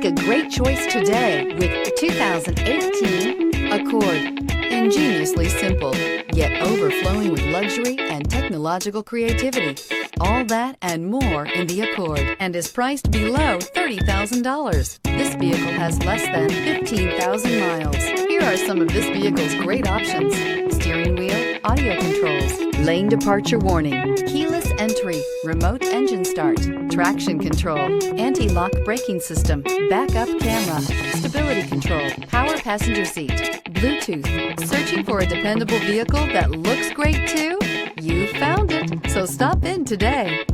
Make a great choice today with the 2018 Accord. Ingeniously simple, yet overflowing with luxury and technological creativity. All that and more in the Accord, and is priced below $30,000. This vehicle has less than 15,000 miles. Here are some of this vehicle's great options: steering wheel audio controls, lane departure warning, keyless entry, remote engine start, traction control, anti-lock braking system, backup camera, stability control, power passenger seat, Bluetooth. Searching for a dependable vehicle that looks great too? You found it, so stop in today.